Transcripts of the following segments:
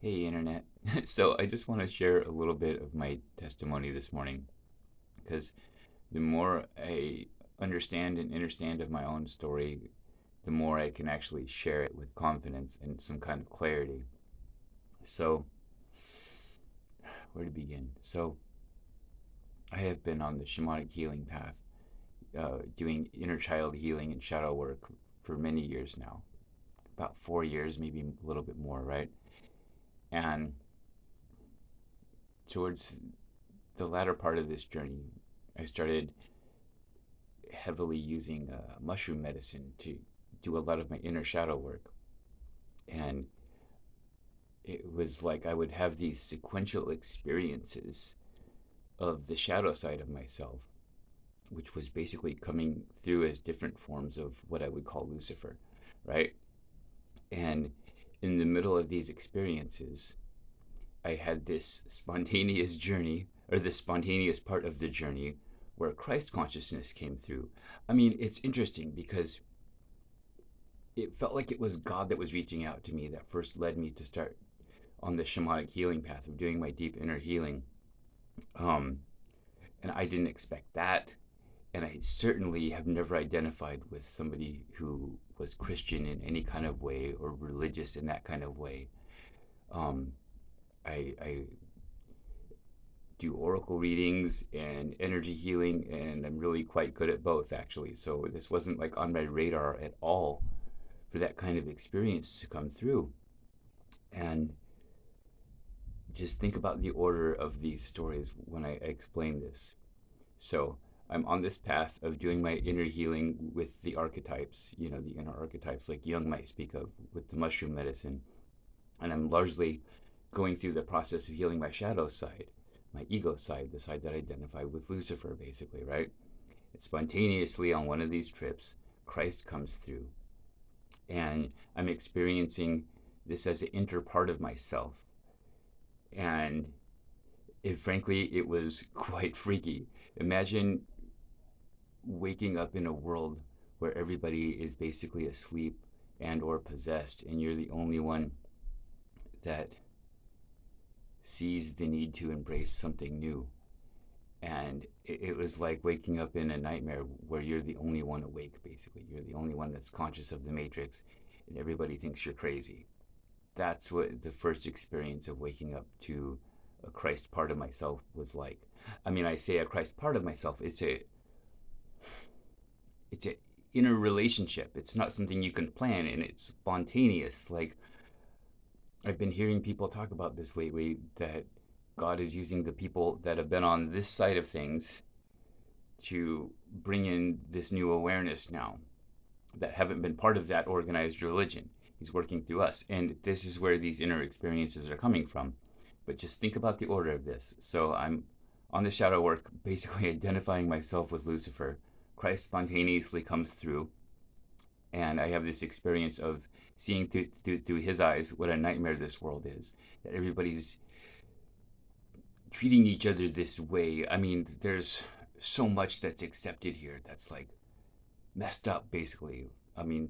Hey, Internet. So, I just want to share a little bit of my testimony this morning because the more I understand and understand of my own story, the more I can actually share it with confidence and some kind of clarity. So, where to begin? So, I have been on the shamanic healing path, doing inner child healing and shadow work for many years now. About 4 years, maybe a little bit more, right? And towards the latter part of this journey, I started heavily using mushroom medicine to do a lot of my inner shadow work. And it was like I would have these sequential experiences of the shadow side of myself, which was basically coming through as different forms of what I would call Lucifer, right? And in the middle of these experiences, I had this spontaneous journey, or this spontaneous part of the journey where Christ consciousness came through. I mean, it's interesting because it felt like it was God that was reaching out to me that first led me to start on the shamanic healing path of doing my deep inner healing. Um, and I didn't expect that. And I certainly have never identified with somebody who was Christian in any kind of way or religious in that kind of way. Um, I do oracle readings and energy healing, and I'm really quite good at both, actually. So this wasn't like on my radar at all for that kind of experience to come through. And just think about the order of these stories when I explain this. So I'm on this path of doing my inner healing with the archetypes, the inner archetypes like Jung might speak of with the mushroom medicine. And I'm largely going through the process of healing my shadow side, my ego side, the side that I identify with Lucifer, basically, right? It's spontaneously on one of these trips, Christ comes through, and I'm experiencing this as an inner part of myself. And frankly, it was quite freaky. Imagine waking up in a world where everybody is basically asleep and or possessed, and you're the only one that sees the need to embrace something new. And it was like waking up in a nightmare where you're the only one awake, basically. You're the only one that's conscious of the matrix, and everybody thinks you're crazy. That's what the first experience of waking up to a Christ part of myself was like. I mean, I say a Christ part of myself. It's a inner relationship. It's not something you can plan, and it's spontaneous. Like, I've been hearing people talk about this lately, that God is using the people that have been on this side of things to bring in this new awareness now that haven't been part of that organized religion. He's working through us. And this is where these inner experiences are coming from. But just think about the order of this. So I'm on the shadow work, basically identifying myself with Lucifer. Christ spontaneously comes through, and I have this experience of seeing through his eyes what a nightmare this world is. That everybody's treating each other this way. I mean, there's so much that's accepted here that's like messed up, basically. I mean,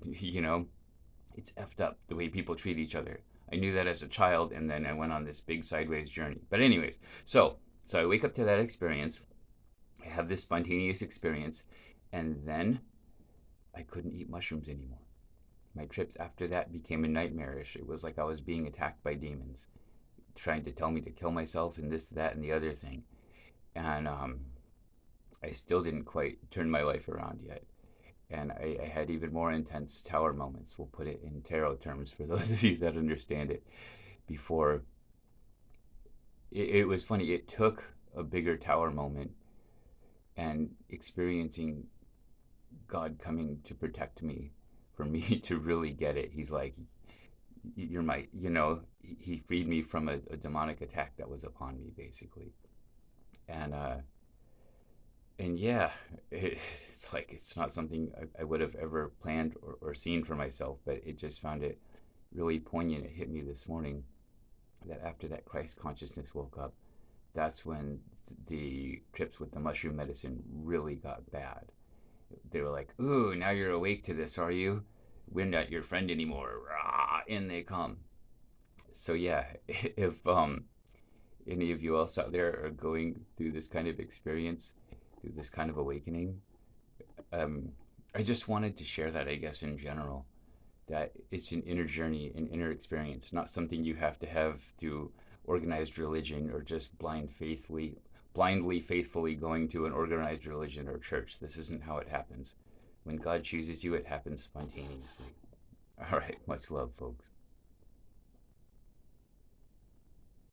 it's effed up the way people treat each other. I knew that as a child, and then I went on this big sideways journey. But anyways, so I wake up to that experience. I have this spontaneous experience, and then I couldn't eat mushrooms anymore. My trips after that became a nightmarish. It was like I was being attacked by demons, trying to tell me to kill myself and this, that, and the other thing. And I still didn't quite turn my life around yet. And I had even more intense tower moments. We'll put it in tarot terms for those of you that understand it. Before it was funny. It took a bigger tower moment and experiencing God coming to protect me for me to really get it. He's like, you're my, he freed me from a demonic attack that was upon me, basically. And yeah, it's like it's not something I would have ever planned or seen for myself, but it just found it really poignant. It hit me this morning that after that Christ consciousness woke up, that's when the trips with the mushroom medicine really got bad. They were like, "Ooh, now you're awake to this, are you? We're not your friend anymore." Rah, in they come. So yeah, if any of you else out there are going through this kind of experience, through this kind of awakening, um, I just wanted to share that, I guess, in general, that it's an inner journey, an inner experience, not something you have to have through organized religion or just blindly, faithfully going to an organized religion or church. This isn't how it happens. When God chooses you, it happens spontaneously. All right, much love, folks.